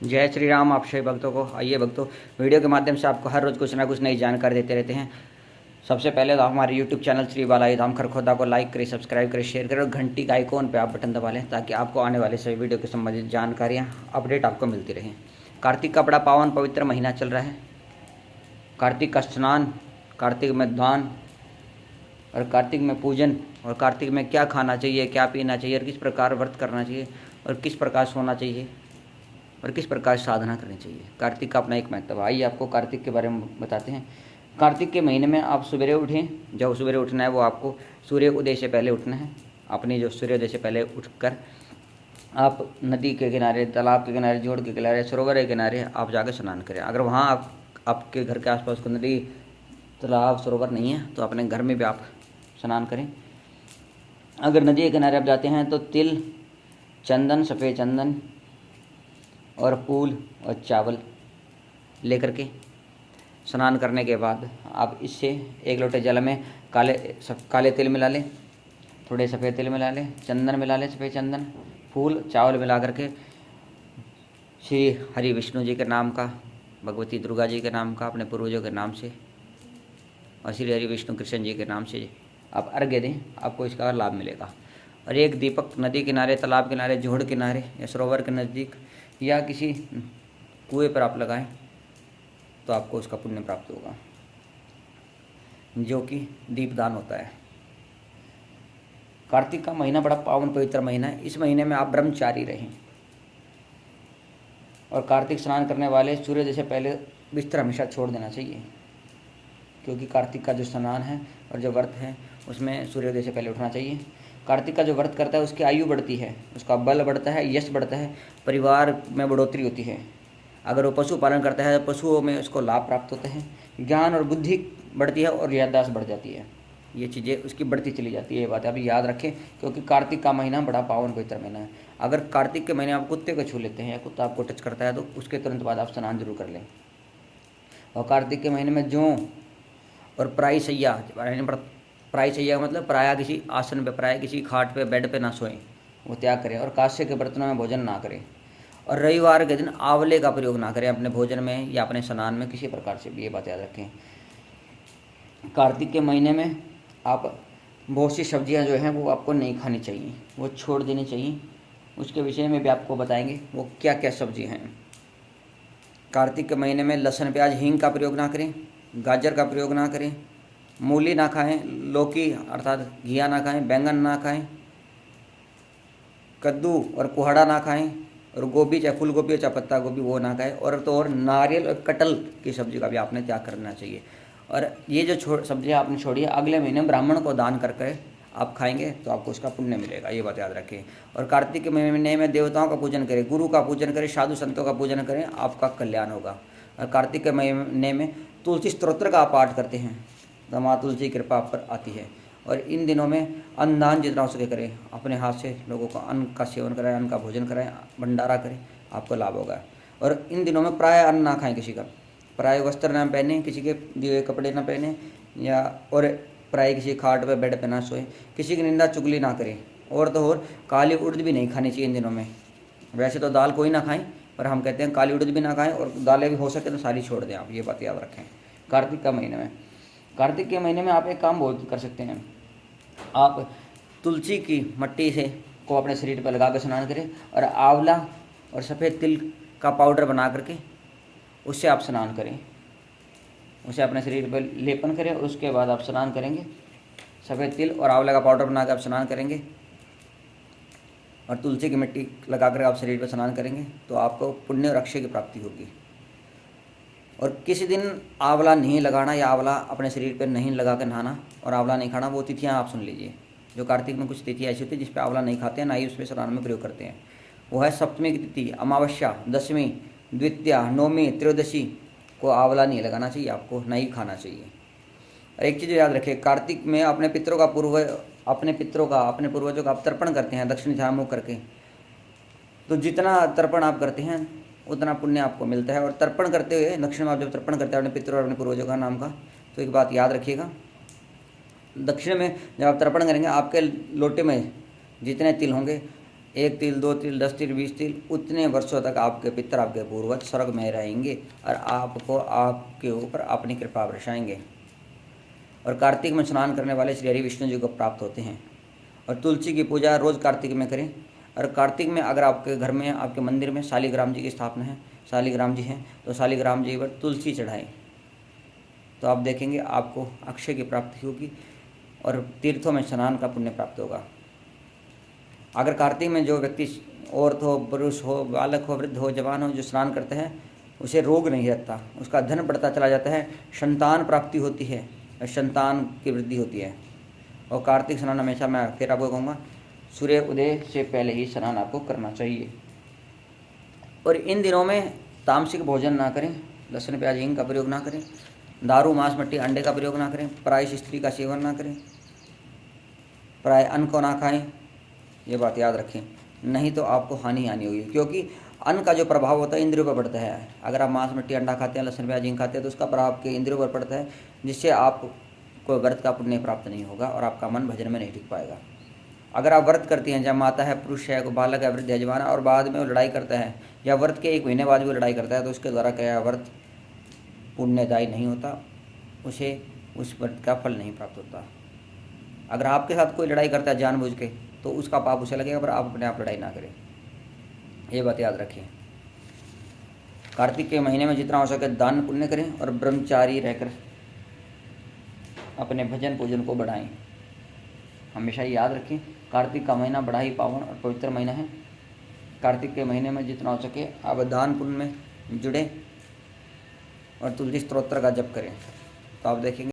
जय श्री राम। आप सभी भक्तों को आइए भक्तों, वीडियो के माध्यम से आपको हर रोज़ कुछ ना कुछ नई जानकारी देते रहते हैं। सबसे पहले तो हमारे यूट्यूब चैनल श्री बालाजी धाम खरखोदा को लाइक करें, सब्सक्राइब करें, शेयर करें और घंटी का आइकॉन पे आप बटन दबा लें ताकि आपको आने वाले सभी वीडियो के संबंधित जानकारियाँ अपडेट आपको मिलती रहें। कार्तिक का बड़ा पावन पवित्र महीना चल रहा है। कार्तिक का स्नान, कार्तिक में दान और कार्तिक में पूजन और कार्तिक में क्या खाना चाहिए, क्या पीना चाहिए और किस प्रकार व्रत करना चाहिए और किस प्रकार सोना चाहिए और किस प्रकार साधना करनी चाहिए। कार्तिक का अपना एक महत्व। आइए आपको कार्तिक के बारे में बताते हैं। कार्तिक के महीने में आप सवेरे उठें, जब सवेरे उठना है वो आपको सूर्य उदय से पहले उठना है। अपनी जो सूर्योदय से पहले उठकर आप नदी के किनारे, तालाब के किनारे, जोड़ के किनारे, सरोवर के किनारे आप जाकर स्नान करें। अगर वहाँ आपके घर के आसपास कोई नदी, तालाब, सरोवर नहीं है तो अपने घर में भी आप स्नान करें। अगर नदी के किनारे आप जाते हैं तो तिल, चंदन, सफ़ेद चंदन और फूल और चावल लेकर के स्नान करने के बाद आप इससे एक लोटे जल में काले तिल मिला लें, थोड़े सफ़ेद तिल मिला लें, चंदन मिला लें, सफ़ेद चंदन, फूल, चावल मिला करके श्री हरि विष्णु जी के नाम का, भगवती दुर्गा जी के नाम का, अपने पूर्वजों के नाम से और श्री हरि विष्णु कृष्ण जी के नाम से आप अर्घ्य दें, आपको इसका लाभ मिलेगा। और एक दीपक नदी किनारे, तालाब किनारे, जोड़ किनारे या सरोवर के नज़दीक या किसी कुएं पर आप लगाएं तो आपको उसका पुण्य प्राप्त होगा, जो कि दीपदान होता है। कार्तिक का महीना बड़ा पावन पवित्र महीना है। इस महीने में आप ब्रह्मचारी रहें और कार्तिक स्नान करने वाले सूर्योदय से पहले बिस्तर हमेशा छोड़ देना चाहिए, क्योंकि कार्तिक का जो स्नान है और जो व्रत है उसमें सूर्योदय से पहले उठना चाहिए। कार्तिक का जो व्रत करता है उसकी आयु बढ़ती है, उसका बल बढ़ता है, यश बढ़ता है, परिवार में बढ़ोतरी होती है। अगर वो पशुपालन करता है तो पशुओं में उसको लाभ प्राप्त होते हैं, ज्ञान और बुद्धि बढ़ती है और याददाश्त बढ़ जाती है। ये चीज़ें उसकी बढ़ती चली जाती है। ये बात अभी याद रखें, क्योंकि कार्तिक का महीना बड़ा पावन पवित्र महीना है। अगर कार्तिक के महीने आप कुत्ते को छू लेते हैं या कुत्ता आपको टच करता है तो उसके तुरंत बाद आप स्नान जरूर कर लें। और कार्तिक के महीने में जौ और प्राय सैया, प्राय सैया का मतलब प्राय किसी आसन पे, प्राय किसी खाट पे, बेड पे ना सोएं, वो त्याग करें। और कांस्य के बर्तनों में भोजन ना करें। और रविवार के दिन आंवले का प्रयोग ना करें अपने भोजन में या अपने स्नान में, किसी प्रकार से भी। ये बात याद रखें। कार्तिक के महीने में आप बहुत सी सब्जियां जो हैं वो आपको नहीं खानी चाहिए, वो छोड़ देनी चाहिए। उसके विषय में भी आपको बताएंगे वो क्या क्या सब्जियां हैं। कार्तिक के महीने में लहसुन, प्याज, हींग का प्रयोग ना करें, गाजर का प्रयोग ना करें, मूली ना खाएं, लौकी अर्थात घिया ना खाएं, बैंगन ना खाएं, कद्दू और कुहड़ा ना खाएं, और गोभी, चाहे फूल गोभी चाहे पत्ता गोभी, वो ना खाएं। और तो और नारियल और कटहल की सब्जी का भी आपने त्याग करना चाहिए। और ये जो सब्जियां आपने छोड़ी है, अगले महीने ब्राह्मण को दान करके आप खाएंगे तो आपको उसका पुण्य मिलेगा। ये बात याद रखें। और कार्तिक के महीने में देवताओं का पूजन करें, गुरु का पूजन करें, साधु संतों का पूजन करें, आपका कल्याण होगा। और कार्तिक के महीने में तुलसी स्तोत्र का पाठ करते हैं तो माँ तुलसी की कृपा पर आती है। और इन दिनों में अन्नदान जितना हो सके करें, अपने हाथ से लोगों को अन्न का सेवन कराएं, अन्न का भोजन कराएं, भंडारा करें, आपको लाभ होगा। और इन दिनों में प्राय अन्न ना खाएं, किसी का प्राय वस्त्र ना पहने, किसी के दिए हुए कपड़े ना पहने, या और प्राय किसी खाट पर, बेड पर ना सोए, किसी की निंदा चुगली ना करें। और तो और काली उड़द भी नहीं खानी चाहिए इन दिनों में। वैसे तो दाल कोई ना खाएं, पर हम कहते हैं काली उड़द भी ना खाएं, और दालें भी हो सके तो सारी छोड़ दें आप। ये बात याद रखें। कार्तिक का महीने में, कार्तिक के महीने में आप एक काम बहुत कर सकते हैं। आप तुलसी की मट्टी से को अपने शरीर पर लगा कर स्नान करें, और आंवला और सफ़ेद तिल का पाउडर बना करके उससे आप स्नान करें, उसे अपने शरीर पर लेपन करें। और उसके बाद आप स्नान करेंगे, सफ़ेद तिल और आंवला का पाउडर बनाकर आप स्नान करेंगे और तुलसी की मिट्टी लगाकर आप शरीर पर स्नान करेंगे तो आपको पुण्य और अक्षय की प्राप्ति होगी। और किसी दिन आंवला नहीं लगाना या आंवला अपने शरीर पर नहीं लगा कर नहाना और आंवला नहीं खाना, वो तिथियां आप सुन लीजिए। जो कार्तिक में कुछ तिथियाँ ऐसी होती है जिस पर आंवला नहीं खाते हैं, ना ही उस पर स्नान में प्रयोग करते हैं। वो है सप्तमी की तिथि, अमावस्या, दशमी, द्वितीया, नवमी, त्रयोदशी को आंवला नहीं लगाना चाहिए आपको, ना ही खाना चाहिए। और एक चीज़ याद रखें, कार्तिक में अपने पितरों का अपने पूर्वजों का आप तर्पण करते हैं दक्षिण दिशा मुँह करके, तो जितना तर्पण आप करते हैं उतना पुण्य आपको मिलता है। और तर्पण करते हुए, दक्षिण में आप जब तर्पण करते हैं अपने पितरों और अपने पूर्वजों का नाम का, तो एक बात याद रखिएगा, दक्षिण में जब आप तर्पण करेंगे, आपके लोटे में जितने तिल होंगे 1 तिल, 2 तिल, 10 तिल, 20 तिल, उतने वर्षों तक आपके पितर, आपके पूर्वज स्वर्ग में रहेंगे और आपको आपके ऊपर अपनी कृपा बरसाएंगे। और कार्तिक में स्नान करने वाले श्री हरि विष्णु जी को प्राप्त होते हैं। और तुलसी की पूजा रोज़ कार्तिक में करें। और कार्तिक में अगर आपके घर में, आपके मंदिर में शालिग्राम जी की स्थापना है, शालिग्राम जी हैं, तो शालिग्राम जी पर तुलसी चढ़ाएं, तो आप देखेंगे आपको अक्षय की प्राप्ति होगी और तीर्थों में स्नान का पुण्य प्राप्त होगा। अगर कार्तिक में जो व्यक्ति, औरत हो, पुरुष हो, बालक हो, वृद्ध हो, जवान हो, जो स्नान करते हैं, उसे रोग नहीं रहता, उसका धन बढ़ता चला जाता है, संतान प्राप्ति होती है, संतान की वृद्धि होती है। और कार्तिक स्नान हमेशा, मैं फिर आपको कहूँगा, सूर्य उदय से पहले ही स्नान आपको करना चाहिए। और इन दिनों में तामसिक भोजन ना करें, लहसुन प्याज हींग का प्रयोग ना करें, दारू मांस मट्टी अंडे का प्रयोग ना करें, पराई स्त्री का सेवन ना करें, पराय अन्न को ना खाएं, ये बात याद रखें, नहीं तो आपको हानि होगी। क्योंकि अन्न का जो प्रभाव होता है इंद्रियों पर पड़ता है। अगर आप मांस मट्टी अंडा खाते हैं, लहसुन प्याज हींग खाते हैं, तो उसका प्रभाव आपके इंद्रियों पर पड़ता है, जिससे आपको व्रत का पुण्य प्राप्त नहीं होगा और आपका मन भजन में नहीं टिक पाएगा। अगर आप व्रत करती हैं, जब माता है, पुरुष है, कोई बालक है, वृद्ध है, जवान है, और बाद में वो लड़ाई करता है, या व्रत के 1 महीने बाद भी लड़ाई करता है, तो उसके द्वारा क्या व्रत पुण्यदायी नहीं होता, उसे उस व्रत का फल नहीं प्राप्त होता। अगर आपके साथ कोई लड़ाई करता है जानबूझ के, तो उसका पाप उसे लगेगा, पर आप अपने आप लड़ाई ना करें, ये बात याद रखें। कार्तिक के महीने में जितना हो सके दान पुण्य करें और ब्रह्मचारी रहकर अपने भजन पूजन को बढ़ाएं। हमेशा याद रखें, कार्तिक का महीना बड़ा ही पावन और पवित्र महीना है। कार्तिक के महीने में जितना हो सके आप दान पुण्य में जुड़ें और तुलसी स्तोत्र का जप करें, तो आप देखेंगे